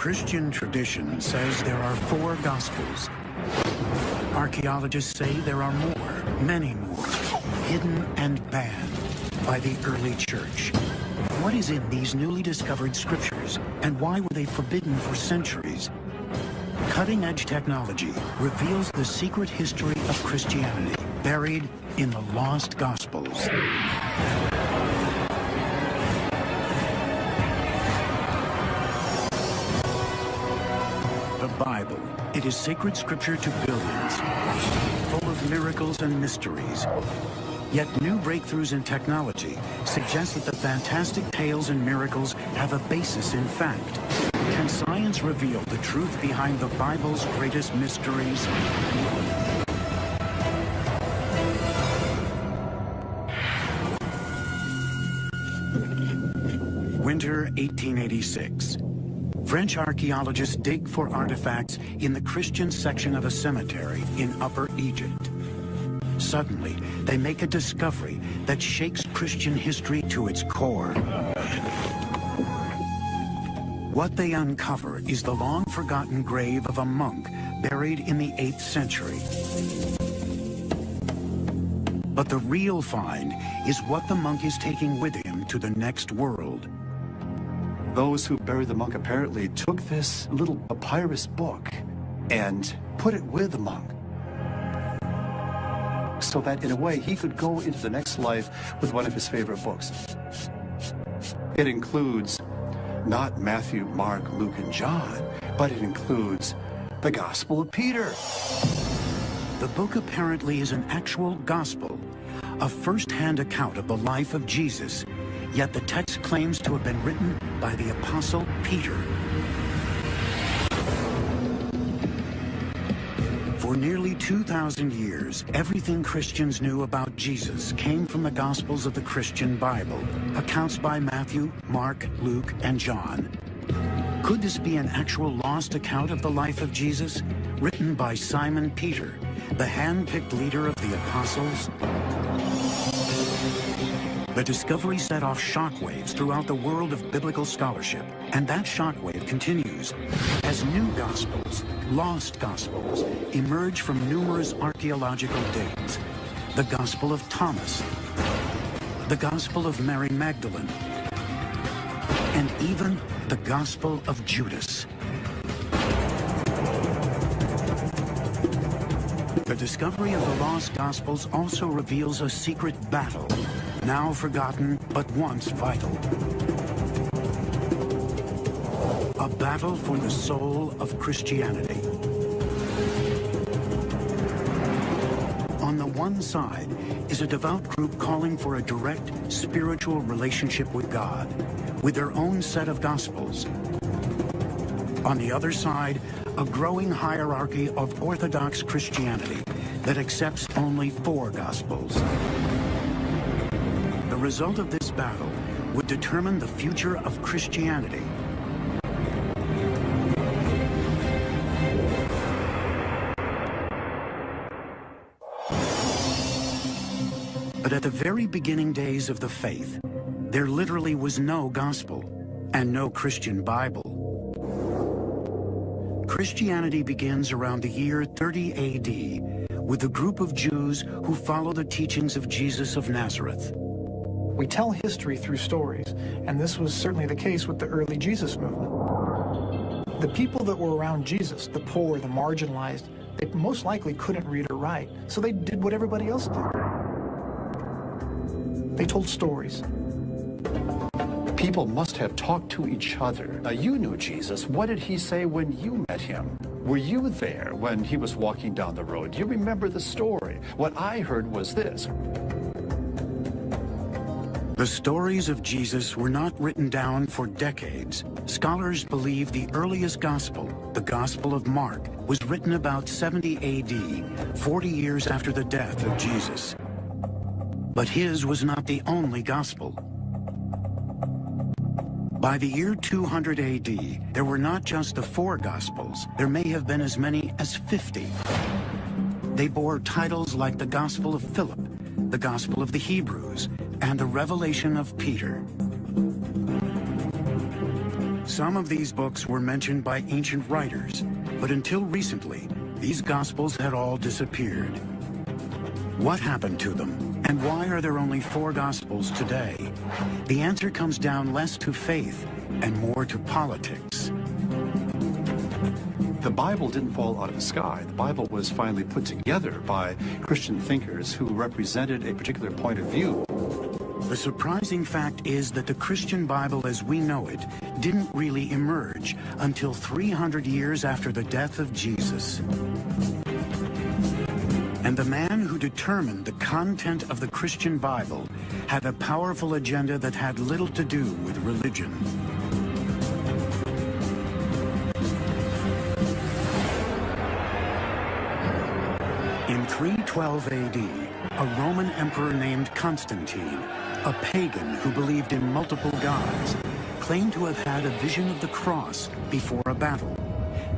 Christian tradition says there are 4 Gospels. Archaeologists say there are more, many more, hidden and banned by the early church. What is in these newly discovered scriptures, and why were they forbidden for centuries? Cutting-edge technology reveals the secret history of Christianity, buried in the lost Gospels. The Bible. It is sacred scripture to billions, full of miracles and mysteries. Yet new breakthroughs in technology suggest that the fantastic tales and miracles have a basis in fact. Can science reveal the truth behind the Bible's greatest mysteries? Winter 1886. French archaeologists dig for artifacts in the Christian section of a cemetery in Upper Egypt. Suddenly, they make a discovery that shakes Christian history to its core. What they uncover is the long-forgotten grave of a monk buried in the 8th century. But the real find is what the monk is taking with him to the next world. Those who buried the monk apparently took this little papyrus book and put it with the monk, so that in a way he could go into the next life with one of his favorite books. It includes not Matthew, Mark, Luke, and John, but it includes the Gospel of Peter. The book apparently is an actual gospel, a first-hand account of the life of Jesus, yet the text claims to have been written by the Apostle Peter. For nearly 2,000 years, everything Christians knew about Jesus came from the Gospels of the Christian Bible, accounts by Matthew, Mark, Luke, and John. Could this be an actual lost account of the life of Jesus, written by Simon Peter, the hand-picked leader of the apostles? The discovery set off shockwaves throughout the world of biblical scholarship, and that shockwave continues as new Gospels, lost Gospels, emerge from numerous archaeological digs. The Gospel of Thomas, the Gospel of Mary Magdalene, and even the Gospel of Judas. The discovery of the lost Gospels also reveals a secret battle, now forgotten, but once vital. A battle for the soul of Christianity. On the one side is a devout group calling for a direct spiritual relationship with God, with their own set of Gospels. On the other side, a growing hierarchy of Orthodox Christianity that accepts only 4 Gospels. The result of this battle would determine the future of Christianity. But at the very beginning days of the faith, there literally was no gospel and no Christian Bible. Christianity begins around the year 30 AD with a group of Jews who follow the teachings of Jesus of Nazareth. We tell history through stories, and this was certainly the case with the early Jesus movement. The people that were around Jesus, the poor, the marginalized, they most likely couldn't read or write, so they did what everybody else did. They told stories. People must have talked to each other. Now, you knew Jesus. What did he say when you met him? Were you there when he was walking down the road? Do you remember the story? What I heard was this. The stories of Jesus were not written down for decades. Scholars believe the earliest gospel, the Gospel of Mark, was written about 70 AD, 40 years after the death of Jesus. But his was not the only gospel. By the year 200 AD, there were not just the 4 Gospels. There may have been as many as 50. They bore titles like the Gospel of Philip, the Gospel of the Hebrews, and the Revelation of Peter. Some of these books were mentioned by ancient writers, but until recently, these Gospels had all disappeared. What happened to them, and why are there only 4 Gospels today? The answer comes down less to faith and more to politics. The Bible didn't fall out of the sky. The Bible was finally put together by Christian thinkers who represented a particular point of view. The surprising fact is that the Christian Bible as we know it didn't really emerge until 300 years after the death of Jesus. And the man who determined the content of the Christian Bible had a powerful agenda that had little to do with religion. In 312 AD, a Roman emperor named Constantine, a pagan who believed in multiple gods, claimed to have had a vision of the cross before a battle.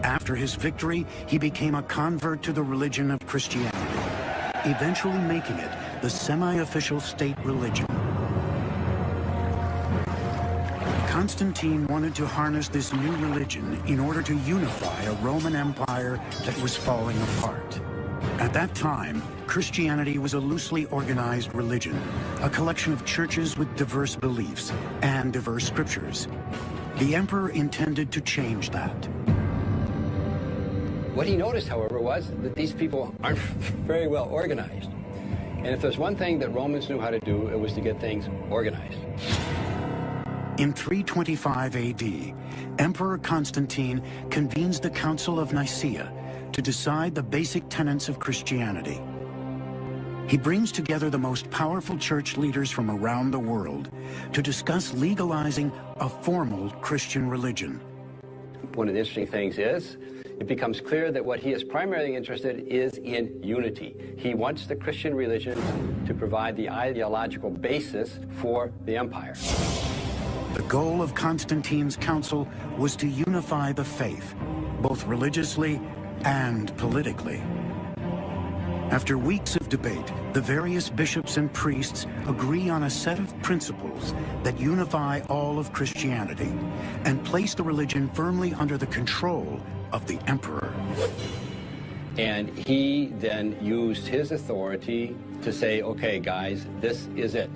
After his victory, he became a convert to the religion of Christianity, eventually making it the semi-official state religion. Constantine wanted to harness this new religion in order to unify a Roman Empire that was falling apart. At that time, Christianity was a loosely organized religion, a collection of churches with diverse beliefs and diverse scriptures. The emperor intended to change that. What he noticed, however, was that these people aren't very well organized. And if there's one thing that Romans knew how to do, it was to get things organized. In 325 AD, Emperor Constantine convenes the Council of Nicaea to decide the basic tenets of Christianity. He brings together the most powerful church leaders from around the world to discuss legalizing a formal Christian religion. One of the interesting things is, it becomes clear that what he is primarily interested is in unity. He wants the Christian religion to provide the ideological basis for the empire. The goal of Constantine's council was to unify the faith, both religiously and politically. After weeks of debate, the various bishops and priests agree on a set of principles that unify all of Christianity and place the religion firmly under the control of the emperor. And he then used his authority to say, okay, guys, this is it.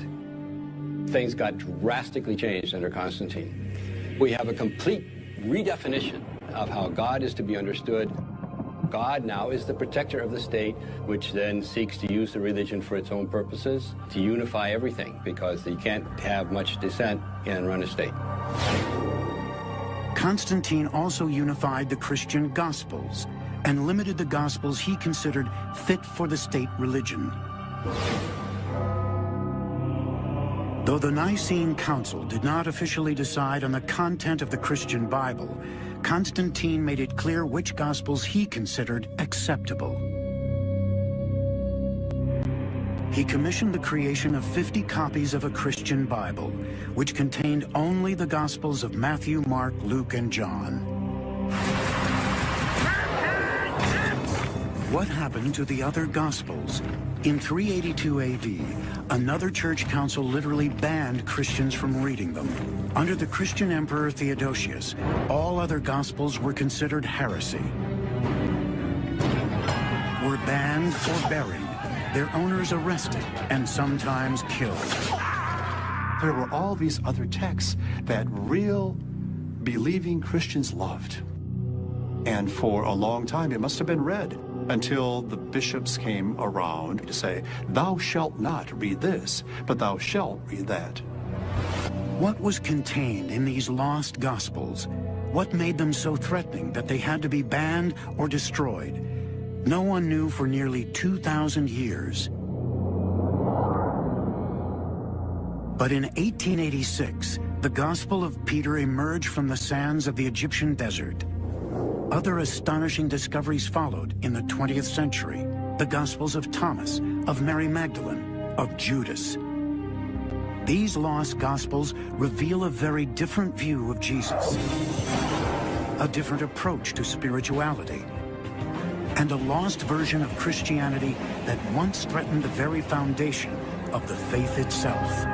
Things got drastically changed under Constantine. We have a complete redefinition of how God is to be understood. God now is the protector of the state, which then seeks to use the religion for its own purposes, to unify everything, because you can't have much dissent and run a state. Constantine also unified the Christian Gospels and limited the Gospels he considered fit for the state religion. Though the Nicene Council did not officially decide on the content of the Christian Bible, Constantine made it clear which Gospels he considered acceptable. He commissioned the creation of 50 copies of a Christian Bible, which contained only the Gospels of Matthew, Mark, Luke, and John. What happened to the other Gospels? In 382 AD, another church council literally banned Christians from reading them. Under the Christian Emperor Theodosius, all other Gospels were considered heresy, were banned or buried, their owners arrested, and sometimes killed. There were all these other texts that real believing Christians loved. And for a long time, it must have been read until the bishops came around to say, thou shalt not read this, but thou shalt read that. What was contained in these lost Gospels? What made them so threatening that they had to be banned or destroyed? No one knew for nearly 2,000 years. But in 1886, the Gospel of Peter emerged from the sands of the Egyptian desert. Other astonishing discoveries followed in the 20th century. The Gospels of Thomas, of Mary Magdalene, of Judas. These lost Gospels reveal a very different view of Jesus, a different approach to spirituality, and a lost version of Christianity that once threatened the very foundation of the faith itself.